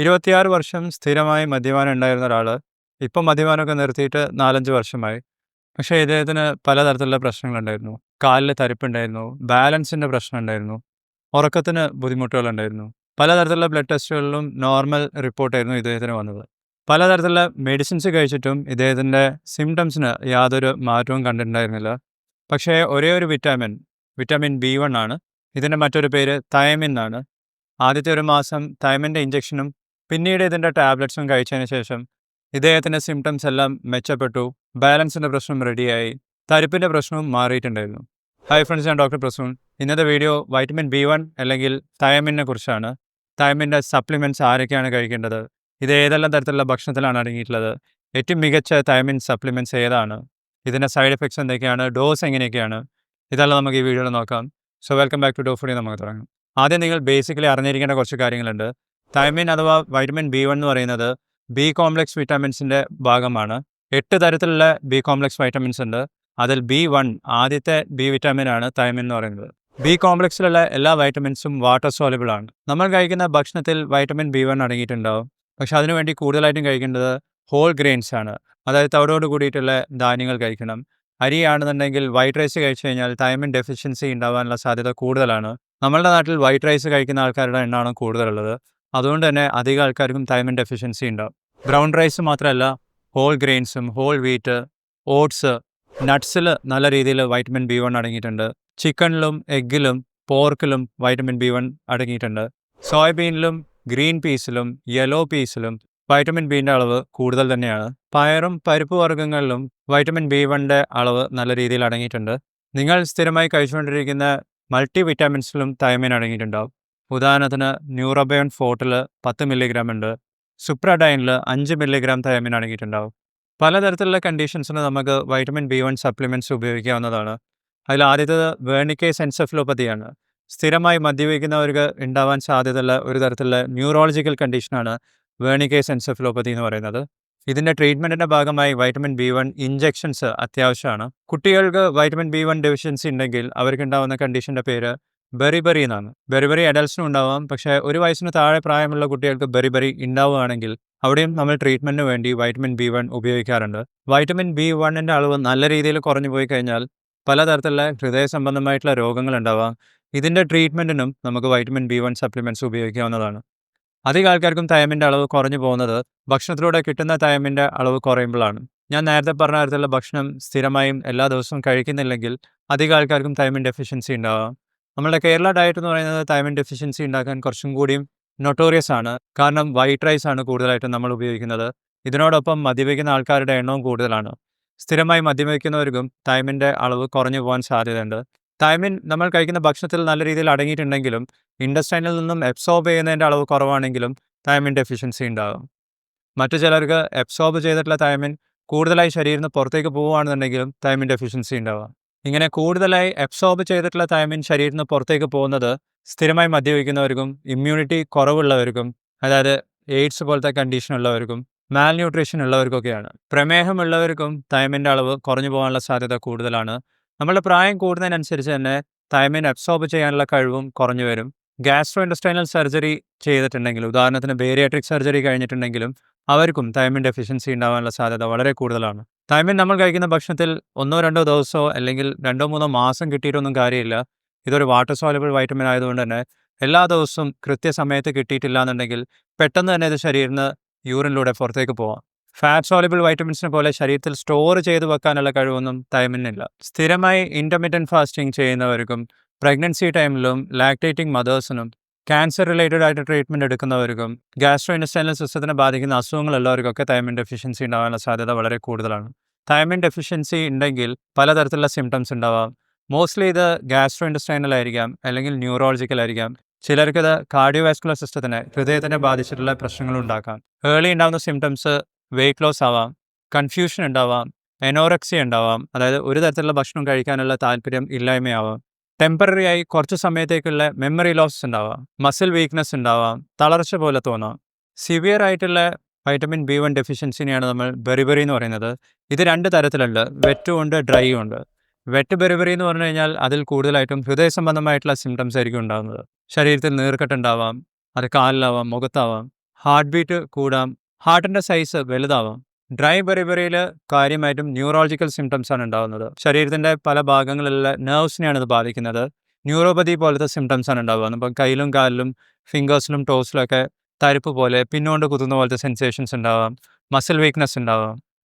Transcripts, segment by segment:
26 വർഷം സ്ഥിരമായി മദ്യപാനം ഉണ്ടായിരുന്ന ഒരാള്, ഇപ്പം മദ്യപാനമൊക്കെ നിർത്തിയിട്ട് 4, 5 വർഷമായി. പക്ഷേ ഇദ്ദേഹത്തിന് പലതരത്തിലുള്ള പ്രശ്നങ്ങളുണ്ടായിരുന്നു. കാലില് തരിപ്പുണ്ടായിരുന്നു, ബാലൻസിന്റെ പ്രശ്നമുണ്ടായിരുന്നു, ഉറക്കത്തിന് ബുദ്ധിമുട്ടുകളുണ്ടായിരുന്നു. പലതരത്തിലുള്ള ബ്ലഡ് ടെസ്റ്റുകളിലും നോർമൽ റിപ്പോർട്ടായിരുന്നു ഇദ്ദേഹത്തിന് വന്നത്. പലതരത്തിലുള്ള മെഡിസിൻസ് കഴിച്ചിട്ടും ഇദ്ദേഹത്തിൻ്റെ സിംപ്റ്റംസിന് യാതൊരു മാറ്റവും കണ്ടിട്ടുണ്ടായിരുന്നില്ല. പക്ഷേ ഒരേ ഒരു വിറ്റാമിൻ B1 ആണ്. ഇതിൻ്റെ മറ്റൊരു പേര് തയമിൻ എന്നാണ്. ആദ്യത്തെ 1 മാസം തൈമിൻ്റെ ഇഞ്ചക്ഷനും പിന്നീട് ഇതിൻ്റെ ടാബ്ലറ്റ്സും കഴിച്ചതിന് ശേഷം ഇദ്ദേഹത്തിൻ്റെ സിംപ്റ്റംസ് എല്ലാം മെച്ചപ്പെട്ടു. ബാലൻസിൻ്റെ പ്രശ്നം റെഡിയായി. തരിപ്പിൻ്റെ പ്രശ്നവും മാറിയിട്ടുണ്ടായിരുന്നു. ഹായ് ഫ്രണ്ട്സ്, ഞാൻ ഡോക്ടർ പ്രസൂൺ. ഇന്നത്തെ വീഡിയോ വൈറ്റമിൻ B1 അല്ലെങ്കിൽ തയമിനെ കുറിച്ചാണ്. തയമിൻ്റെ സപ്ലിമെൻറ്റ്സ് ആരൊക്കെയാണ് കഴിക്കേണ്ടത്, ഇത് ഏതെല്ലാം തരത്തിലുള്ള ഭക്ഷണത്തിലാണ് അടങ്ങിയിട്ടുള്ളത്, ഏറ്റവും മികച്ച തയമിൻ സപ്ലിമെൻറ്റ്സ് ഏതാണ്, ഇതിൻ്റെ സൈഡ് എഫക്ട്സ് എന്തൊക്കെയാണ്, ഡോസ് എങ്ങനെയൊക്കെയാണ്, ഇതെല്ലാം നമുക്ക് ഈ വീഡിയോയിൽ നോക്കാം. സോ വെൽക്കം ബാക്ക് ടു ഡോഫുഡി. നമുക്ക് തുടങ്ങാം. ആദ്യം നിങ്ങൾ ബേസിക്കലി അറിഞ്ഞിരിക്കേണ്ട കുറച്ച് കാര്യങ്ങളുണ്ട്. തൈമിൻ അഥവാ വൈറ്റമിൻ B1 എന്ന് പറയുന്നത് ബി കോംപ്ലക്സ് വിറ്റാമിൻസിൻ്റെ ഭാഗമാണ്. 8 തരത്തിലുള്ള ബി കോംപ്ലക്സ് വൈറ്റമിൻസ് ഉണ്ട്. അതിൽ B1 ആദ്യത്തെ ബി വിറ്റാമിനാണ് തൈമിൻ എന്ന് പറയുന്നത്. ബി കോംപ്ലക്സിലുള്ള എല്ലാ വൈറ്റമിൻസും വാട്ടർ സോലബിൾ ആണ്. നമ്മൾ കഴിക്കുന്ന ഭക്ഷണത്തിൽ വൈറ്റമിൻ B1 അടങ്ങിയിട്ടുണ്ടാവും. പക്ഷെ അതിനുവേണ്ടി കൂടുതലായിട്ടും കഴിക്കേണ്ടത് ഹോൾ ഗ്രെയിൻസ് ആണ്. അതായത് തവിടോട് കൂടിയിട്ടുള്ള ധാന്യങ്ങൾ കഴിക്കണം. അരിയാണെന്നുണ്ടെങ്കിൽ വൈറ്റ് റൈസ് കഴിച്ചു കഴിഞ്ഞാൽ തൈമിൻ ഡെഫിഷ്യൻസി ഉണ്ടാകാനുള്ള സാധ്യത കൂടുതലാണ്. നമ്മളുടെ നാട്ടിൽ വൈറ്റ് റൈസ് കഴിക്കുന്ന ആൾക്കാരുടെ എണ്ണമാണ് കൂടുതലുള്ളത്. അതുകൊണ്ട് തന്നെ അധികം ആൾക്കാർക്കും തൈമിൻ ഡെഫിഷ്യൻസി ഉണ്ടാവും. ബ്രൗൺ റൈസ് മാത്രമല്ല, ഹോൾ ഗ്രെയിൻസും ഹോൾ വീറ്റ്, ഓട്സ്, നട്ട്സിൽ നല്ല രീതിയിൽ വൈറ്റമിൻ B1 അടങ്ങിയിട്ടുണ്ട്. ചിക്കനിലും എഗ്ഗിലും പോർക്കിലും വൈറ്റമിൻ B1 അടങ്ങിയിട്ടുണ്ട്. സോയാബീനിലും ഗ്രീൻ പീസിലും യെല്ലോ പീസിലും വൈറ്റമിൻ ബിൻ്റെ അളവ് കൂടുതൽ തന്നെയാണ്. പയറും പരിപ്പ് വർഗ്ഗങ്ങളിലും വൈറ്റമിൻ B1ൻ്റെ അളവ് നല്ല രീതിയിൽ അടങ്ങിയിട്ടുണ്ട്. നിങ്ങൾ സ്ഥിരമായി കഴിച്ചുകൊണ്ടിരിക്കുന്ന മൾട്ടി വിറ്റാമിൻസിലും തൈമിൻ അടങ്ങിയിട്ടുണ്ടാവും. ഉദാഹരണത്തിന് ന്യൂറോബയോൺ ഫോർട്ടിൽ 10 മില്ലിഗ്രാം ഉണ്ട്. സുപ്രഡൈനിൽ 5 മില്ലിഗ്രാം തൈമിൻ അടങ്ങിയിട്ടുണ്ടാവും. പലതരത്തിലുള്ള കണ്ടീഷൻസിന് നമുക്ക് വൈറ്റമിൻ B1 സപ്ലിമെൻറ്റ്സ് ഉപയോഗിക്കാവുന്നതാണ്. അതിൽ ആദ്യത്തേത് വേർണിക്കേസ് എൻസെഫലോപ്പതിയാണ്. സ്ഥിരമായി മദ്യപിക്കുന്നവർക്ക് ഉണ്ടാവാൻ സാധ്യതയുള്ള ഒരു തരത്തിലുള്ള ന്യൂറോളജിക്കൽ കണ്ടീഷനാണ് വേർണിക്കേസ് എൻസെഫലോപ്പതി എന്ന് പറയുന്നത്. ഇതിൻ്റെ ട്രീറ്റ്മെൻറ്റിൻ്റെ ഭാഗമായി വൈറ്റമിൻ B1 ഇഞ്ചെക്ഷൻസ് അത്യാവശ്യമാണ്. കുട്ടികൾക്ക് വൈറ്റമിൻ B1 ഡെഫിഷ്യൻസി ഉണ്ടെങ്കിൽ അവർക്കുണ്ടാകുന്ന കണ്ടീഷൻ്റെ പേര് ബെറിബറി എന്നാണ്. ബെറിബറി അഡൽട്സിനും ഉണ്ടാവാം. പക്ഷേ 1 വയസ്സിന് താഴെ പ്രായമുള്ള കുട്ടികൾക്ക് ബെറിബറി ഉണ്ടാവുകയാണെങ്കിൽ അവിടെയും നമ്മൾ ട്രീറ്റ്മെൻറ്റിന് വേണ്ടി വൈറ്റമിൻ B1 ഉപയോഗിക്കാറുണ്ട്. വൈറ്റമിൻ B1ൻ്റെ അളവ് നല്ല രീതിയിൽ കുറഞ്ഞു പോയി കഴിഞ്ഞാൽ പലതരത്തിലുള്ള ഹൃദയ സംബന്ധമായിട്ടുള്ള രോഗങ്ങൾ ഉണ്ടാവാം. ഇതിൻ്റെ ട്രീറ്റ്മെൻറ്റിനും നമുക്ക് വൈറ്റമിൻ B1 സപ്ലിമെൻറ്റ്സ് ഉപയോഗിക്കാവുന്നതാണ്. അധികം ആൾക്കാർക്കും തൈമിൻ്റെ അളവ് കുറഞ്ഞു പോകുന്നത് ഭക്ഷണത്തിലൂടെ കിട്ടുന്ന തൈമിൻ്റെ അളവ് കുറയുമ്പോഴാണ്. ഞാൻ നേരത്തെ പറഞ്ഞ തരത്തിലുള്ള ഭക്ഷണം സ്ഥിരമായും എല്ലാ ദിവസവും കഴിക്കുന്നില്ലെങ്കിൽ അധികം ആൾക്കാർക്കും തൈമിൻ ഡെഫിഷ്യൻസി ഉണ്ടാവാം. നമ്മുടെ കേരള ഡയറ്റ് എന്ന് പറയുന്നത് തൈമിൻ ഡെഫിഷ്യൻസി ഉണ്ടാക്കാൻ കുറച്ചും കൂടിയും നൊട്ടോറിയസ് ആണ്. കാരണം വൈറ്റ് റൈസ് ആണ് കൂടുതലായിട്ടും നമ്മൾ ഉപയോഗിക്കുന്നത്. ഇതിനോടൊപ്പം മദ്യപിക്കുന്ന ആൾക്കാരുടെ എണ്ണവും കൂടുതലാണ്. സ്ഥിരമായി മദ്യപിക്കുന്നവർക്കും തൈമിൻ്റെ അളവ് കുറഞ്ഞു പോകാൻ സാധ്യതയുണ്ട്. തൈമിൻ നമ്മൾ കഴിക്കുന്ന ഭക്ഷണത്തിൽ നല്ല രീതിയിൽ അടങ്ങിയിട്ടുണ്ടെങ്കിലും ഇൻഡസ്റ്റൈനിൽ നിന്നും എബ്സോർബ് ചെയ്യുന്നതിൻ്റെ അളവ് കുറവാണെങ്കിലും തൈമിൻ ഡെഫിഷ്യൻസി ഉണ്ടാകും. മറ്റു ചിലർക്ക് എബ്സോർബ് ചെയ്തിട്ടുള്ള തൈമിൻ കൂടുതലായി ശരീരത്തിന് പുറത്തേക്ക് പോവുകയാണെന്നുണ്ടെങ്കിലും തൈമിൻ ഡെഫിഷ്യൻസി ഉണ്ടാവാം. ഇങ്ങനെ കൂടുതലായി എബ്സോർബ് ചെയ്തിട്ടുള്ള തൈമിൻ ശരീരത്തിന് പുറത്തേക്ക് പോകുന്നത് സ്ഥിരമായി മദ്യപിക്കുന്നവർക്കും ഇമ്മ്യൂണിറ്റി കുറവുള്ളവർക്കും, അതായത് എയ്ഡ്സ് പോലത്തെ കണ്ടീഷൻ ഉള്ളവർക്കും മാൽ ന്യൂട്രീഷൻ ഉള്ളവർക്കൊക്കെയാണ്. പ്രമേഹമുള്ളവർക്കും തൈമിൻ്റെ അളവ് കുറഞ്ഞു പോകാനുള്ള സാധ്യത കൂടുതലാണ്. നമ്മളുടെ പ്രായം കൂടുന്നതിനനുസരിച്ച് തന്നെ തൈമിൻ അബ്സോർബ് ചെയ്യാനുള്ള കഴിവും കുറഞ്ഞു വരും. ഗ്യാസ്ട്രോ ഇൻഡസ്റ്റൈനൽ സർജറി ചെയ്തിട്ടുണ്ടെങ്കിൽ, ഉദാഹരണത്തിന് ബേരിയാട്രിക് സർജറി കഴിഞ്ഞിട്ടുണ്ടെങ്കിലും അവർക്കും തൈമിൻ ഡെഫിഷ്യൻസി ഉണ്ടാകാനുള്ള സാധ്യത വളരെ കൂടുതലാണ്. തൈമിൻ നമ്മൾ കഴിക്കുന്ന ഭക്ഷണത്തിൽ 1-2 ദിവസമോ അല്ലെങ്കിൽ 2-3 മാസം കിട്ടിയിട്ടൊന്നും കാര്യമില്ല. ഇതൊരു വാട്ടർ സോലബിൾ വൈറ്റമിൻ ആയതുകൊണ്ട് തന്നെ എല്ലാ ദിവസവും കൃത്യസമയത്ത് കിട്ടിയിട്ടില്ല എന്നുണ്ടെങ്കിൽ പെട്ടെന്ന് തന്നെ ഇത് ശരീരത്തിന് യൂറിനിലൂടെ പുറത്തേക്ക് പോകാം. ഫാറ്റ് സോലബിൾ വൈറ്റമിൻസിനെ പോലെ ശരീരത്തിൽ സ്റ്റോർ ചെയ്ത് വെക്കാനുള്ള കഴിവൊന്നും തൈമിനില്ല. സ്ഥിരമായി ഇൻ്റർമിറ്റൻറ്റ് ഫാസ്റ്റിംഗ് ചെയ്യുന്നവർക്കും പ്രഗ്നൻസി ടൈമിലും ലാക്ടേറ്റിംഗ് മദേഴ്സിനും ക്യാൻസർ റിലേറ്റഡ് ആയിട്ട് ട്രീറ്റ്മെൻറ്റ് എടുക്കുന്നവർക്കും ഗ്യാസ്ട്രോ ഇൻഡസ്റ്റൈനൽ സിസ്റ്റത്തിനെ ബാധിക്കുന്ന അസുഖങ്ങളുള്ളവർക്കൊക്കെ തൈമിൻ ഡെഫിഷ്യൻസി ഉണ്ടാകാനുള്ള സാധ്യത വളരെ കൂടുതലാണ്. തൈമിൻ ഡെഫിഷ്യൻസി ഉണ്ടെങ്കിൽ പലതരത്തിലുള്ള സിംറ്റംസ് ഉണ്ടാവാം. മോസ്റ്റ്ലി ഇത് ഗ്യാസ്ട്രോ ഇൻഡസ്റ്റൈനൽ ആയിരിക്കാം, അല്ലെങ്കിൽ ന്യൂറോളജിക്കൽ ആയിരിക്കാം. ചിലർക്കിത് കാർഡിയോവാസ്കുലർ സിസ്റ്റത്തിനെ, ഹൃദയത്തിനെ ബാധിച്ചിട്ടുള്ള പ്രശ്നങ്ങളുണ്ടാക്കാം. ഏർലി ഉണ്ടാകുന്ന സിംറ്റംസ് വെയ്റ്റ് ലോസ് ആവാം, കൺഫ്യൂഷൻ ഉണ്ടാവാം, എനോറക്സിയ ഉണ്ടാവാം, അതായത് ഒരു തരത്തിലുള്ള ഭക്ഷണം കഴിക്കാനുള്ള താല്പര്യം ഇല്ലായ്മയാവാം. ടെമ്പററി ആയി കുറച്ച് സമയത്തേക്കുള്ള മെമ്മറി ലോസ് ഉണ്ടാവാം, മസിൽ വീക്ക്നെസ് ഉണ്ടാവാം, തളർച്ച പോലെ തോന്നാം. സിവിയർ ആയിട്ടുള്ള വൈറ്റമിൻ B1 ഡെഫിഷ്യൻസിനെയാണ് നമ്മൾ ബെറിബറി എന്ന് പറയുന്നത്. ഇത് 2 തരത്തിലുണ്ട്, വെറ്റും ഉണ്ട്, ഡ്രൈയും ഉണ്ട്. വെറ്റ് ബെറിബറി എന്ന് പറഞ്ഞു കഴിഞ്ഞാൽ അതിൽ കൂടുതലായിട്ടും ഹൃദയ സംബന്ധമായിട്ടുള്ള സിംറ്റംസ് ആയിരിക്കും ഉണ്ടാകുന്നത്. ശരീരത്തിൽ നീർക്കെട്ടുണ്ടാവാം, അത് കാലിലാവാം, മുഖത്താവാം. ഹാർട്ട് ബീറ്റ് കൂടാം, ഹാർട്ടിൻ്റെ സൈസ് വലുതാവാം. ഡ്രൈ പെറിഫെറിയിൽ കാര്യമായിട്ടും ന്യൂറോളജിക്കൽ സിംറ്റംസ് ആണ് ഉണ്ടാകുന്നത്. ശരീരത്തിൻ്റെ പല ഭാഗങ്ങളിലുള്ള നെർവ്സിനെയാണ് ഇത് ബാധിക്കുന്നത്. ന്യൂറോപ്പതി പോലത്തെ സിംറ്റംസ് ആണ് ഉണ്ടാവുക. ഇപ്പം കയ്യിലും കാലിലും ഫിംഗേഴ്സിലും ടോസിലും ഒക്കെ തരിപ്പ് പോലെ പിന്നോണ്ട് കുത്തുന്ന പോലത്തെ സെൻസേഷൻസ് ഉണ്ടാവാം. മസിൽ വീക്ക്നെസ് ഉണ്ടാവാം.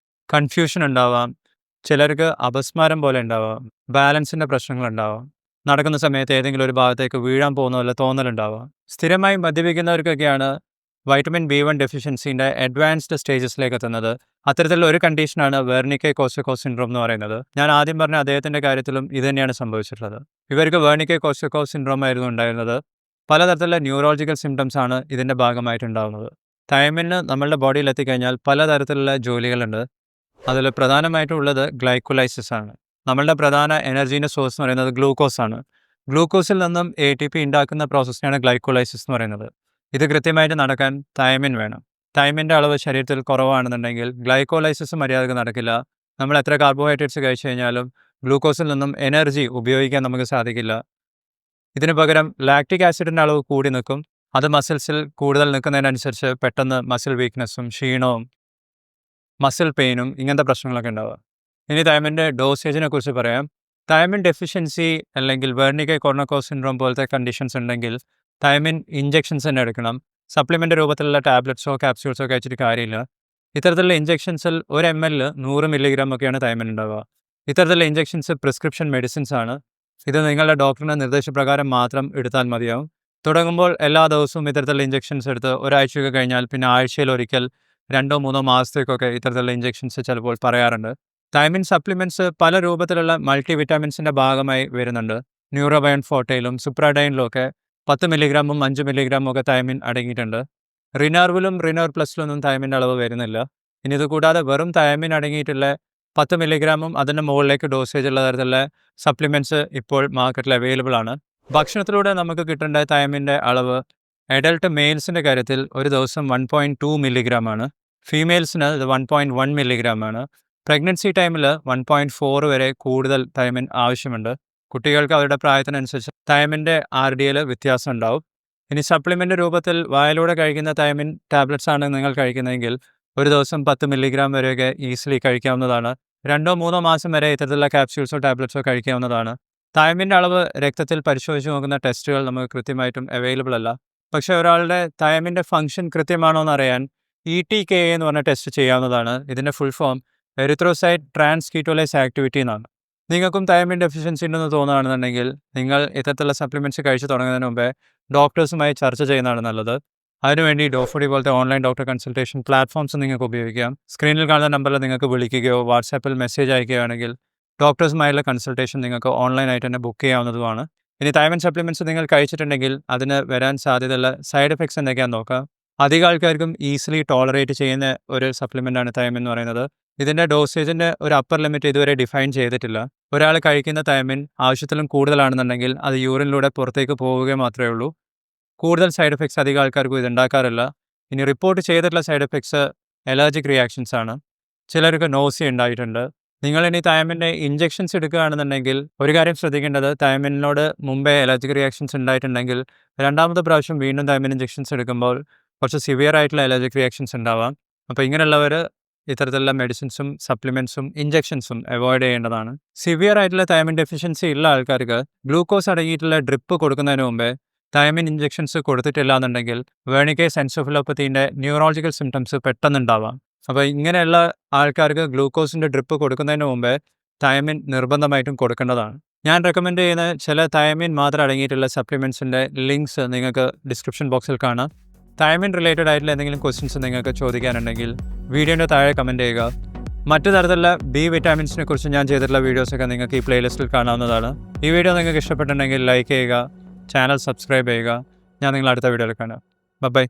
കൺഫ്യൂഷൻ ഉണ്ടാവാം. ചിലർക്ക് അപസ്മാരം പോലെ ഉണ്ടാവാം. ബാലൻസിൻ്റെ പ്രശ്നങ്ങളുണ്ടാവാം. നടക്കുന്ന സമയത്ത് ഏതെങ്കിലും ഒരു ഭാഗത്തേക്ക് വീഴാൻ പോകുന്ന പോലെ തോന്നലുണ്ടാവാം. സ്ഥിരമായി മദ്യപിക്കുന്നവർക്കൊക്കെയാണ് വൈറ്റമിൻ B1 ഡെഫിഷ്യൻസിൻ്റെ അഡ്വാൻസ്ഡ് സ്റ്റേജസിലേക്ക് എത്തുന്നത്. അത്തരത്തിലുള്ള ഒരു കണ്ടീഷനാണ് വെർണിക്കെ കോർസക്കോസ് സിൻഡ്രോം എന്ന് പറയുന്നത്. ഞാൻ ആദ്യം പറഞ്ഞ അദ്ദേഹത്തിൻ്റെ കാര്യത്തിലും ഇത് തന്നെയാണ് സംഭവിച്ചിട്ടുള്ളത്. ഇവർക്ക് വെർണിക്കെ കോർസക്കോസ് സിൻഡ്രോം ആയിരുന്നു ഉണ്ടായിരുന്നത്. പലതരത്തിലുള്ള ന്യൂറോളജിക്കൽ സിംറ്റംസ് ആണ് ഇതിൻ്റെ ഭാഗമായിട്ടുണ്ടാകുന്നത്. തൈമിന് നമ്മളുടെ ബോഡിയിൽ എത്തിക്കഴിഞ്ഞാൽ പലതരത്തിലുള്ള ജോലികളുണ്ട്. അതിൽ പ്രധാനമായിട്ടുള്ളത് ഗ്ലൈക്കോലൈസിസ് ആണ്. നമ്മളുടെ പ്രധാന എനർജീൻ്റെ സോഴ്സ് എന്ന് പറയുന്നത് ഗ്ലൂക്കോസ് ആണ്. ഗ്ലൂക്കോസിൽ നിന്നും ATP ഉണ്ടാക്കുന്ന പ്രോസസ്സിനാണ് ഗ്ലൈക്കോലൈസിസ് എന്ന് പറയുന്നത്. ഇത് കൃത്യമായിട്ട് നടക്കാൻ തൈമിൻ വേണം. തൈമിൻ്റെ അളവ് ശരീരത്തിൽ കുറവാണെന്നുണ്ടെങ്കിൽ ഗ്ലൈക്കോലൈസിസ് മര്യാദക്ക് നടക്കില്ല. നമ്മൾ എത്ര കാർബോഹൈഡ്രേറ്റ്സ് കഴിച്ചു കഴിഞ്ഞാലും ഗ്ലൂക്കോസിൽ നിന്നും എനർജി ഉപയോഗിക്കാൻ നമുക്ക് സാധിക്കില്ല. ഇതിന് പകരം ലാക്റ്റിക് ആസിഡിൻ്റെ അളവ് കൂടി നിൽക്കും. അത് മസിൽസിൽ കൂടുതൽ നിൽക്കുന്നതിനനുസരിച്ച് പെട്ടെന്ന് മസിൽ വീക്ക്നെസ്സും ക്ഷീണവും മസിൽ പെയിനും ഇങ്ങനത്തെ പ്രശ്നങ്ങളൊക്കെ ഉണ്ടാവുക. ഇനി തൈമിൻ്റെ ഡോസേജിനെ കുറിച്ച് പറയാം. തൈമിൻ ഡെഫിഷ്യൻസി അല്ലെങ്കിൽ വെർണിക്കെ കോർസക്കോസ് സിൻഡ്രോം പോലത്തെ കണ്ടീഷൻസ് ഉണ്ടെങ്കിൽ തൈമിൻ ഇഞ്ചെക്ഷൻസ് തന്നെ എടുക്കണം. സപ്ലിമെൻ്റ് രൂപത്തിലുള്ള ടാബ്ലറ്റ്സോ ക്യാപ്സ്യൂൾസോ കഴിച്ചിട്ട് കാര്യമില്ല. ഇത്തരത്തിലുള്ള ഇഞ്ചെക്ഷൻസിൽ 1 ml 100 mg ഒക്കെയാണ് തൈമിൻ ഉണ്ടാവുക. ഇത്തരത്തിലുള്ള ഇഞ്ചെക്ഷൻസ് പ്രിസ്ക്രിപ്ഷൻ മെഡിസിൻസ് ആണ്. ഇത് നിങ്ങളുടെ ഡോക്ടറിൻ്റെ നിർദ്ദേശപ്രകാരം മാത്രം എടുത്താൽ മതിയാവും. തുടങ്ങുമ്പോൾ എല്ലാ ദിവസവും ഇത്തരത്തിലുള്ള ഇഞ്ചെക്ഷൻസ് എടുത്ത് ഒരാഴ്ചയൊക്കെ കഴിഞ്ഞാൽ പിന്നെ ആഴ്ചയിൽ ഒരിക്കൽ 2-3 മാസത്തേക്കൊക്കെ ഇത്തരത്തിലുള്ള ഇഞ്ചെക്ഷൻസ് ചിലപ്പോൾ പറയാറുണ്ട്. തൈമിൻ സപ്ലിമെൻറ്റ്സ് പല രൂപത്തിലുള്ള മൾട്ടി വിറ്റാമിൻസിൻ്റെ ഭാഗമായി വരുന്നുണ്ട്. ന്യൂറോബയോൺ ഫോർട്ടയിലും സുപ്രാഡൈനിലും ഒക്കെ 10 mg 5 mg ഒക്കെ തൈമിൻ അടങ്ങിയിട്ടുണ്ട്. റിനർവിലും റിനർ പ്ലസിലൊന്നും തൈമിൻ്റെ അളവ് വരുന്നില്ല. ഇനി ഇത് കൂടാതെ വെറും തൈമിൻ അടങ്ങിയിട്ടുള്ള 10 mg അതിൻ്റെ മുകളിലേക്ക് ഡോസേജ് ഉള്ള തരത്തിലുള്ള സപ്ലിമെൻറ്റ്സ് ഇപ്പോൾ മാർക്കറ്റിൽ അവൈലബിൾ ആണ്. ഭക്ഷണത്തിലൂടെ നമുക്ക് കിട്ടേണ്ട തൈമിൻ്റെ അളവ് അഡൽട്ട് മെയിൽസിൻ്റെ കാര്യത്തിൽ ഒരു ദിവസം 1.2 mg ആണ്. ഫീമെയിൽസിന് ഇത് 1.1 mg ആണ്. പ്രഗ്നൻസി ടൈമിൽ 1.4 വരെ കൂടുതൽ തൈമിൻ ആവശ്യമുണ്ട്. കുട്ടികൾക്ക് അവരുടെ പ്രായത്തിനനുസരിച്ച് തൈമിൻ്റെ RDL വ്യത്യാസം ഉണ്ടാവും. ഇനി സപ്ലിമെൻ്റ് രൂപത്തിൽ വായിലൂടെ കഴിക്കുന്ന തൈമിൻ ടാബ്ലറ്റ്സ് ആണ് നിങ്ങൾ കഴിക്കുന്നതെങ്കിൽ ഒരു ദിവസം 10 mg വരെയൊക്കെ ഈസിലി കഴിക്കാവുന്നതാണ്. 2-3 മാസം വരെ ഇത്തരത്തിലുള്ള ക്യാപ്സ്യൂൾസോ ടാബ്ലറ്റ്സോ കഴിക്കാവുന്നതാണ്. തൈമിൻ്റെ അളവ് രക്തത്തിൽ പരിശോധിച്ച് നോക്കുന്ന ടെസ്റ്റുകൾ നമുക്ക് കൃത്യമായിട്ടും അവൈലബിൾ അല്ല. പക്ഷേ ഒരാളുടെ തൈമിൻ്റെ ഫംഗ്ഷൻ കൃത്യമാണോ എന്നറിയാൻ ETKA എന്ന് പറഞ്ഞ ടെസ്റ്റ് ചെയ്യാവുന്നതാണ്. ഇതിൻ്റെ full form erythrocyte transketolase activity എന്നാണ്. നിങ്ങൾക്കും തൈമിൻ ഡെഫിഷ്യൻസി ഉണ്ടെന്ന് തോന്നുകയാണെന്നുണ്ടെങ്കിൽ നിങ്ങൾ ഇത്തരത്തിലുള്ള സപ്ലിമെൻറ്റ്സ് കഴിച്ചു തുടങ്ങുന്നതിന് മുമ്പേ ഡോക്ടേഴ്സുമായി ചർച്ച ചെയ്യുന്നതാണ് നല്ലത്. അതിനുവേണ്ടി ഡോഫുഡി പോലത്തെ ഓൺലൈൻ ഡോക്ടർ കൺസൾട്ടേഷൻ പ്ലാറ്റ്ഫോംസ് നിങ്ങൾക്ക് ഉപയോഗിക്കാം. സ്ക്രീനിൽ കാണുന്ന നമ്പറിൽ നിങ്ങൾക്ക് വിളിക്കുകയോ വാട്സാപ്പിൽ മെസ്സേജ് അയക്കുകയാണെങ്കിൽ ഡോക്ടേഴ്സുമായുള്ള കൺസൾട്ടേഷൻ നിങ്ങൾക്ക് ഓൺലൈനായിട്ട് തന്നെ ബുക്ക് ചെയ്യാവുന്നതുമാണ്. ഇനി തൈമിൻ സപ്ലിമെൻറ്റ്സ് നിങ്ങൾ കഴിച്ചിട്ടുണ്ടെങ്കിൽ അതിന് വരാൻ സാധ്യതയുള്ള സൈഡ് എഫക്ട്സ് എന്തൊക്കെയാണെന്ന് നോക്കാം. അധികം ആൾക്കാർക്കും ഈസിലി ടോളറേറ്റ് ചെയ്യുന്ന ഒരു സപ്ലിമെൻ്റാണ് തൈമിൻ എന്ന് പറയുന്നത്. ഇതിൻ്റെ ഡോസേജിൻ്റെ ഒരു അപ്പർ ലിമിറ്റ് ഇതുവരെ ഡിഫൈൻ ചെയ്തിട്ടില്ല. ഒരാൾ കഴിക്കുന്ന തൈമിൻ ആവശ്യത്തിലും കൂടുതലാണെന്നുണ്ടെങ്കിൽ അത് യൂറിനിലൂടെ പുറത്തേക്ക് പോവുക മാത്രമേ ഉള്ളൂ. കൂടുതൽ സൈഡ് എഫക്ട്സ് അധികം ആൾക്കാർക്കും ഇതുണ്ടാക്കാറില്ല. ഇനി റിപ്പോർട്ട് ചെയ്തിട്ടുള്ള സൈഡ് എഫക്ട്സ് അലർജിക് റിയാക്ഷൻസ് ആണ്. ചിലർക്ക് നോസിയ ഉണ്ടായിട്ടുണ്ട്. നിങ്ങളിനി തൈമിൻ്റെ ഇഞ്ചെക്ഷൻസ് എടുക്കുകയാണെന്നുണ്ടെങ്കിൽ ഒരു കാര്യം ശ്രദ്ധിക്കേണ്ടത്, തൈമിനോട് മുമ്പേ അലർജിക് റിയാക്ഷൻസ് ഉണ്ടായിട്ടുണ്ടെങ്കിൽ രണ്ടാമത്തെ പ്രാവശ്യം വീണ്ടും തൈമിൻ ഇഞ്ചെക്ഷൻസ് എടുക്കുമ്പോൾ കുറച്ച് സിവിയർ ആയിട്ടുള്ള അലർജിക് റിയാക്ഷൻസ് ഉണ്ടാവാം. അപ്പോൾ ഇങ്ങനെയുള്ളവർ ഇത്തരത്തിലുള്ള മെഡിസിൻസും സപ്ലിമെൻറ്റ്സും ഇഞ്ചെക്ഷൻസും അവോയ്ഡ് ചെയ്യേണ്ടതാണ്. സിവിയർ ആയിട്ടുള്ള തൈമിൻ ഡെഫിഷ്യൻസി ഉള്ള ആൾക്കാർക്ക് ഗ്ലൂക്കോസ് അടങ്ങിയിട്ടുള്ള ഡ്രിപ്പ് കൊടുക്കുന്നതിന് മുമ്പേ തൈമിൻ ഇഞ്ചെക്ഷൻസ് കൊടുത്തിട്ടില്ല എന്നുണ്ടെങ്കിൽ വെർണിക്കെ എൻസെഫലോപ്പത്തീൻ്റെ ന്യൂറോളജിക്കൽ സിംറ്റംസ് പെട്ടെന്നുണ്ടാവാം. അപ്പോൾ ഇങ്ങനെയുള്ള ആൾക്കാർക്ക് ഗ്ലൂക്കോസിൻ്റെ ഡ്രിപ്പ് കൊടുക്കുന്നതിന് മുമ്പേ തൈമിൻ നിർബന്ധമായിട്ടും കൊടുക്കേണ്ടതാണ്. ഞാൻ റെക്കമെൻഡ് ചെയ്യുന്ന ചില തൈമിൻ മാത്രം അടങ്ങിയിട്ടുള്ള സപ്ലിമെൻറ്റ്സിൻ്റെ ലിങ്ക്സ് നിങ്ങൾക്ക് ഡിസ്ക്രിപ്ഷൻ ബോക്സിൽ കാണാം. തൈമിൻ റിലേറ്റഡ് ആയിട്ടുള്ള എന്തെങ്കിലും ക്വസ്റ്റ്യൻസ് നിങ്ങൾക്ക് ചോദിക്കാനുണ്ടെങ്കിൽ വീഡിയോൻ്റെ താഴെ കമൻറ്റ് ചെയ്യുക. മറ്റു തരത്തിലുള്ള B വിറ്റാമിൻസിനെ കുറിച്ച് ഞാൻ ചെയ്തിട്ടുള്ള വീഡിയോസൊക്കെ നിങ്ങൾക്ക് ഈ പ്ലേലിസ്റ്റിൽ കാണാവുന്നതാണ്. ഈ വീഡിയോ നിങ്ങൾക്ക് ഇഷ്ടപ്പെട്ടിട്ടുണ്ടെങ്കിൽ ലൈക്ക് ചെയ്യുക, ചാനൽ സബ്സ്ക്രൈബ് ചെയ്യുക. ഞാൻ നിങ്ങളെ അടുത്ത വീഡിയോയിൽ കാണാം. ബൈ.